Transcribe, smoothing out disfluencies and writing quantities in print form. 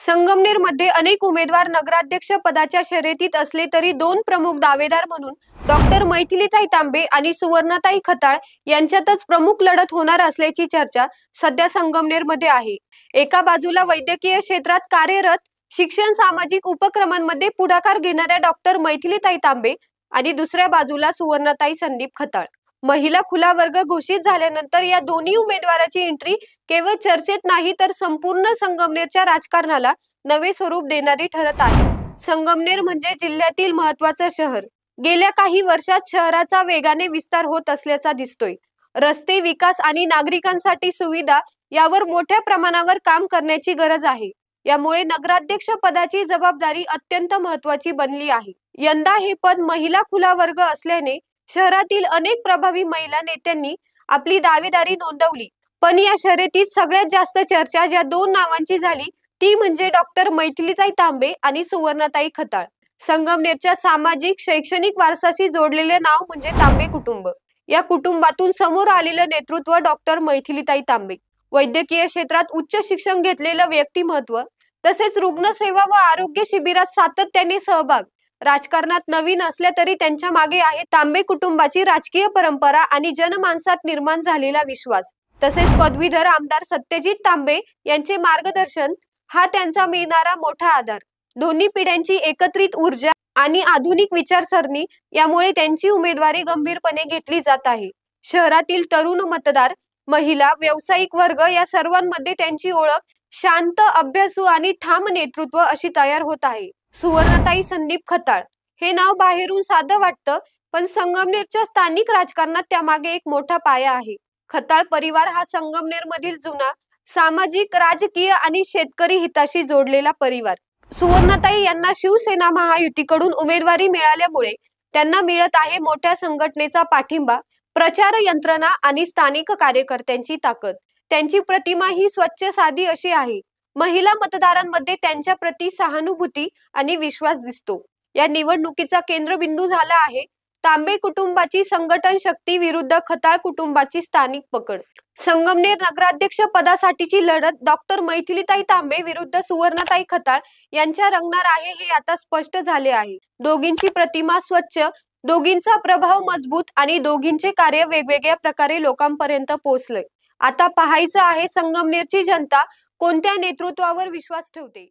संगमनेरमध्ये अनेक उमेदवार नगराध्यक्ष पदाच्या शर्यतीत असले तरी दोन प्रमुख दावेदार म्हणून डॉक्टर मैथिलीताई तांबे आणि सुवर्णाताई खताळ यांच्यातच प्रमुख लढत होणार असल्याची चर्चा सध्या संगमनेरमध्ये आहे। एका बाजूला वैद्यकीय क्षेत्रात कार्यरत, शिक्षण सामाजिक उपक्रमांमध्ये पुढाकार घेणाऱ्या डॉक्टर मैथिलीताई तांबे आणि दुसऱ्या बाजूला सुवर्णाताई संदीप खताळ। महिला खुला वर्ग घोषित झाल्यानंतर या दोन्ही उमेदवाराची एंट्री केवळ चर्चेत नाही तर संपूर्ण संगमनेरच्या राजकारणाला नवे स्वरूप देणारी ठरत आहे। संगमनेर म्हणजे जिल्ह्यातील महत्त्वाचं शहर। गेल्या काही वर्षात शहराचा वेगाने विस्तार होत असल्याचा दिसतोय। रस्ते विकास आणि नागरिकांसाठी सुविधा यावर मोठ्या प्रमाणावर काम करण्याची गरज आहे। यामुळे नगराध्यक्ष पदाची जबाबदारी अत्यंत महत्त्वाची बनली आहे। यंदा हे पद महिला खुला वर्ग असल्याने शहरातील अनेक प्रभावी महिला नेत्यांनी आपली दावेदारी नोंदवली। पण या शर्यतीत सगळ्यात जास्त चर्चा ज्या दोन नावांची झाली ती म्हणजे डॉक्टर मैथिलीताई तांबे आणि सुवर्णाताई खताळ। संगमनेरच्या सामाजिक शैक्षणिक वारसाशी जोडलेले नाव म्हणजे तांबे कुटुंब। या कुटुंबातून समोर आलेलं नेतृत्व डॉक्टर मैथिलीताई तांबे, वैद्यकीय क्षेत्रात उच्च शिक्षण घेतलेलं व्यक्तिमत्व, तसेच रुग्णसेवा व आरोग्य शिबिरात सातत्याने सहभाग। राजकारणात नवीन असल्या तरी त्यांच्या मागे आहे तांबे कुटुंबाची राजकीय परंपरा आणि जनमानसात निर्माण झालेला विश्वास। तसेच पदवीधर आमदार सत्यजित तांबे यांचे मार्गदर्शन हा त्यांचा मिळणारा मोठा आधार। दोन्ही पिढ्यांची एकत्रित ऊर्जा आणि आधुनिक विचारसरणी यामुळे त्यांची उमेदवारी गंभीरपणे घेतली जात आहे। शहरातील तरुण मतदार, महिला, व्यावसायिक वर्ग या सर्वांमध्ये त्यांची ओळख शांत, अभ्यासू आणि ठाम नेतृत्व अशी तयार होत आहे। सुवर्णाताई संदीप खताळ हे नाव बाहेरून साधं वाटतं, पण संगमनेरच्या स्थानिक राजकारणात त्यामागे एक मोठा पाया आहे। खताळ परिवार हा संगमनेरमधील जुना सामाजिक, राजकीय आणि शेतकरी हिताशी जोडलेला परिवार। सुवर्णाताई यांना शिवसेना महायुतीकडून उमेदवारी मिळाल्यामुळे त्यांना मिळत आहे मोठ्या संघटनेचा पाठिंबा, प्रचार यंत्रणा आणि स्थानिक कार्यकर्त्यांची ताकद। त्यांची प्रतिमा ही स्वच्छ, साधी अशी आहे। महिला मतदारांमध्ये त्यांच्या प्रति सहानुभूती आणि विश्वास दिसतो। या निवडणुकीचा केंद्रबिंदू झाला आहे तांबे कुटुंबाची संघटन शक्ती विरुद्ध खताळ कुटुंबाची स्थानिक पकड। संगमनेर नगराध्यक्ष पदासाठीची लढत डॉक्टर मैथिलीताई तांबे विरुद्ध सुवर्णाताई खताळ यांच्या रंगणार आहे हे आता स्पष्ट झाले आहे। दोघींची प्रतिमा स्वच्छ, दोघींचा प्रभाव मजबूत आणि दोघींचे कार्य वेगवेगळ्या प्रकारे लोकांपर्यंत पोहोचलंय। आता पाहायचं आहे संगमनेरची जनता कोणत्या नेतृत्वावर विश्वास ठेवते।